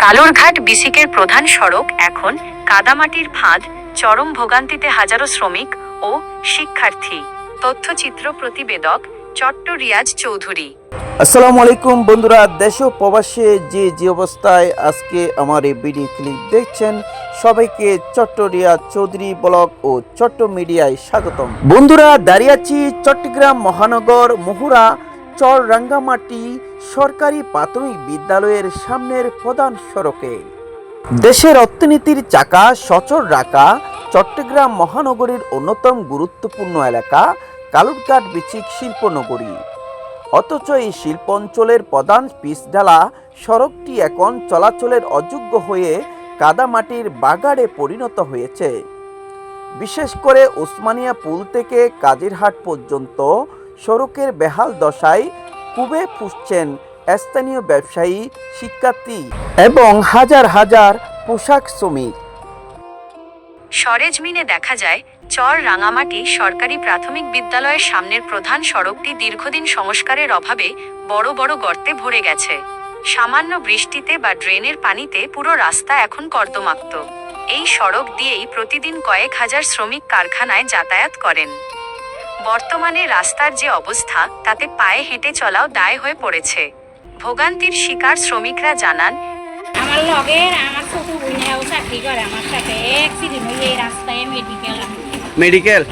কালুরঘাট বিসিকের প্রধান সড়ক এখন কাদামাটির ফাঁদ, চরম ভোগান্তিতে হাজারো শ্রমিক ও শিক্ষার্থী। তথ্যচিত্র প্রতিবেদক চট্ট রিয়াজ চৌধুরী। আসসালামু আলাইকুম বন্ধুরা, দেশ ও প্রবাসে যে অবস্থায় আজকে আমার এই ভিডিও ক্লিপ দেখছেন, সবাইকে চট্ট রিয়াজ চৌধুরী ব্লগ ও চট্ট মিডিয়ায় স্বাগতম। বন্ধুরা, দাঁড়িয়ে আছি চট্টগ্রাম মহানগর মুহুরা চর রাঙ্গামাটি সরকারি প্রাথমিক বিদ্যালয়ের সামনের প্রধান সড়কে। দেশের অর্থনীতির চাকা সচল রাখা চট্টগ্রাম মহানগরীর অন্যতম গুরুত্বপূর্ণ এলাকা কালুরঘাট বিচিক শিল্পনগরী। অথচ এই শিল্প অঞ্চলের প্রধান পিচঢালা সড়কটি এখন চলাচলের অযোগ্য হয়ে কাদামাটির বাগাড়ে পরিণত হয়েছে। বিশেষ করে ওসমানিয়া পুল থেকে কাজিরহাট পর্যন্ত সড়কের বেহাল দশায় খুবই ফুঁসছেন স্থানীয় ব্যবসায়ী, শিক্ষার্থী এবং হাজার হাজার পোশাক শ্রমিক। সরেজমিনে দেখা যায়, চর রাঙামাটি সরকারি প্রাথমিক বিদ্যালয়ের সামনের প্রধান সড়কটি দীর্ঘদিন সংস্কারের অভাবে বড় বড় গর্তে ভরে গেছে। সামান্য বৃষ্টিতে বা ড্রেনের পানিতে পুরো রাস্তা এখন কর্দমাক্ত। এই সড়ক দিয়েই প্রতিদিন কয়েক হাজার শ্রমিক কারখানায় যাতায়াত করেন। বর্তমানে রাস্তার যে অবস্থা, তাতে পায়ে হেঁটে চলাও দায় হয়ে পড়েছে। ভোগান্তির শিকার শ্রমিকরা জানান, আমার লগের আমার ছোট বোনেও চাকরি করে আমার সাথে, অ্যাক্সিডেন্ট হয়ে এই রাস্তায় মেডিকেল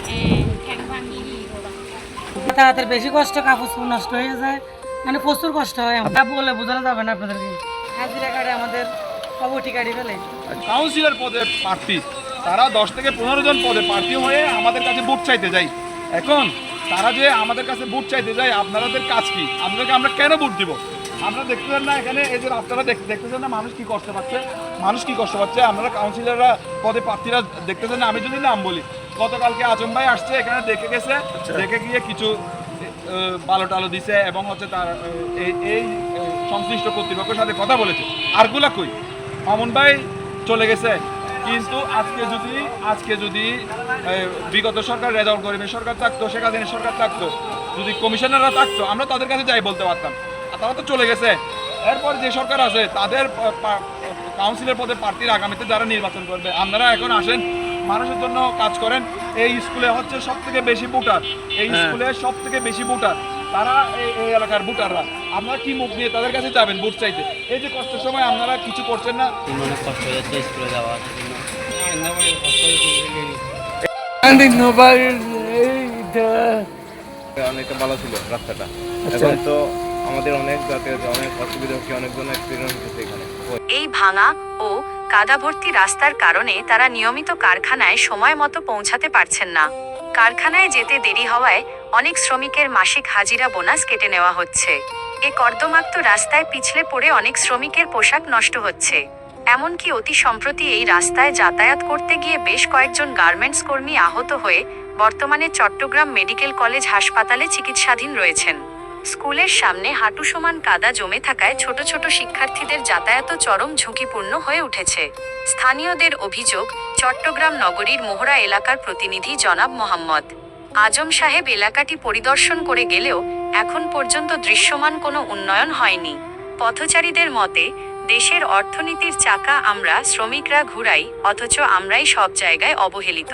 তাদের বেশি কষ্ট, কাপড় নষ্ট হয়ে যায়, মানে প্রচুর কষ্ট হয়। আমরা বলে বোঝানো যাবে না আপনাদেরকে। হাজিরা কাটে আমাদের কবটি কাটি ফেলে। কাউন্সিলর পদে প্রার্থী তারা 10 থেকে 15 জন পদে প্রার্থী হয়ে আমাদের কাছে ভোট চাইতে যায়। এখন তারা যে আমাদের কাছে ভোট চাইতে যায়, আপনাদের কাজ কি? আপনাদেরকে আমরা কেন ভোট দিব? আমরা দেখতেছেন না এখানে এই যে রাস্তাটা দেখতেছেন না, মানুষ কি কষ্ট পাচ্ছে। আপনারা কাউন্সিলররা পদে প্রার্থীরা দেখতেছেন না। আমি যদি নাম বলি, গতকালকে আজম ভাই আসছে, এখানে দেখে গেছে, দেখে গিয়ে কিছু বালো টালো দিছে এবং হচ্ছে তার এই সংশ্লিষ্ট কর্তৃপক্ষের সাথে কথা বলেছে। আরগুলা কই? মামুন ভাই চলে গেছে। কিন্তু আজকে যদি বিগত সরকার, রেজাউল করিমের সরকার থাকতো, শেখ হাসিনার সরকার থাকতো, যদি কমিশনাররা থাকতো, আমরা তাদের কাছে যাই বলতে পারতাম। তারা তো চলে গেছে। এরপর যে সরকার আছে তাদের কাউন্সিলের পদে প্রার্থীর আগামীতে যারা নির্বাচন করবে, আপনারা এখন আসেন, মানুষের জন্য কাজ করেন। এই স্কুলে হচ্ছে সব থেকে বেশি ভোটার, তারা এই এলাকার ভোটাররা। আপনারা কি মুখ দিয়ে তাদের কাছে যাবেন ভোট চাইতে? এই যে কষ্টের সময় আপনারা কিছু করছেন না। কষ্ট হয়ে যাচ্ছে স্কুলে যাওয়া। অনেকটা ভালো ছিল রাস্তাটা, এখন তো আমাদের অনেক যাতায়াতে অনেক অসুবিধা হচ্ছে, অনেকজন এক্সপিরিয়েন্স হচ্ছে এখানে। এই ভাঙা ও কাদাভর্তি রাস্তার কারণে তারা নিয়মিত কারখানায় সময় মতো পৌঁছাতে পারছেন না। কারখানায় যেতে দেরি হওয়ায় অনেক শ্রমিকের মাসিক হাজিরা বোনাস কেটে নেওয়া হচ্ছে। এ কর্দমাক্ত রাস্তায় পিছলে পড়ে অনেক শ্রমিকের পোশাক নষ্ট হচ্ছে। এমনকি অতি সম্প্রতি এই রাস্তায় যাতায়াত করতে গিয়ে বেশ কয়েকজন গার্মেন্টস কর্মী আহত হয়ে বর্তমানে চট্টগ্রাম মেডিকেল কলেজ হাসপাতালে চিকিৎসাধীন রয়েছেন। স্কুলের সামনে হাঁটু সমান কাদা জমে থাকায় ছোট ছোট শিক্ষার্থীদের যাতায়াত চরম ঝুঁকিপূর্ণ হয়ে উঠেছে। স্থানীয়দের অভিযোগ, চট্টগ্রাম নগরীর মোহরা এলাকার প্রতিনিধি জনাব মোহাম্মদ আজম সাহেব এলাকাটি পরিদর্শন করে গেলেও এখন পর্যন্ত দৃশ্যমান কোনো উন্নয়ন হয়নি। পথচারীদের মতে, দেশের অর্থনীতির চাকা আমরা শ্রমিকরা ঘুরাই, অথচ আমরাই সব জায়গায় অবহেলিত।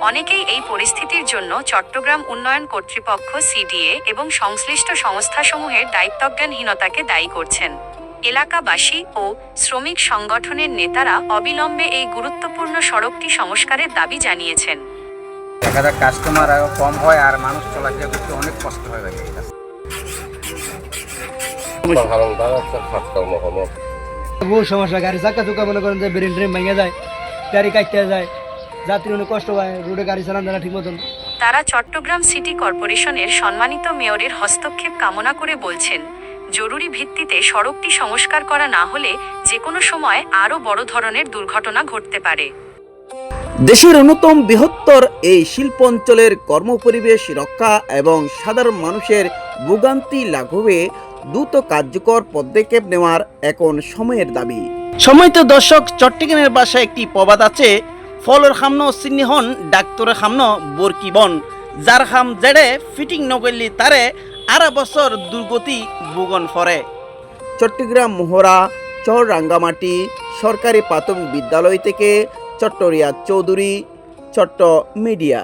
অনেকেই এই পরিস্থিতির জন্য চট্টগ্রাম উন্নয়ন কর্তৃপক্ষ, সিডিএ এবং সংশ্লিষ্ট সংস্থাসমূহের দায়িত্বজ্ঞানহীনতাকে দায়ী করছেন। এলাকাবাসী ও শ্রমিক সংগঠনের নেতারা অবিলম্বে এই গুরুত্বপূর্ণ সড়কটি সংস্কারের দাবি জানিয়েছেন। দেখা যায় কাস্টমার কম হয় আর মানুষ চলাচল করতে অনেক কষ্ট হয়। বহু সমস্যা, গাড়ি চাকা চুকা মনে করেন যে ব্রেন ট্রেন ভেঙে যায়, গাড়ি কাটতে যায়, যাত্রীর অনেক কষ্ট হয়, রোডে গাড়ি চালান যায় না ঠিক মতন। তারা চট্টগ্রাম সিটি কর্পোরেশনের সম্মানিত মেয়রের হস্তক্ষেপ কামনা করে বলছেন, জরুরি ভিত্তিতে সড়কটি সংস্কার করা না হলে যে কোনো সময় আরও বড় ধরনের দুর্ঘটনা ঘটতে পারে। দেশের অন্যতম বৃহত্তর এই শিল্প অঞ্চলের কর্মপরিবেশ রক্ষা এবং সাধারণ মানুষের ভোগান্তি লাঘবে দ্রুত কার্যকর পদক্ষেপ নেওয়ার এখন সময়ের দাবি। সময়ত দর্শক, চট্টগ্রামের ভাষায় একটি প্রবাদ আছে, ফলর খামন চিনি হন ডাক্তরের খামন বরকি বন, যার খাম জেড়ে ফিটিং নগরলি তারে আড়া বছর দুর্গতি ভোগন ফরে। চট্টগ্রাম মোহরা চর রাঙ্গামাটি সরকারি প্রাথমিক বিদ্যালয় থেকে চট্টরিয়া চৌধুরী, চট্ট মিডিয়া।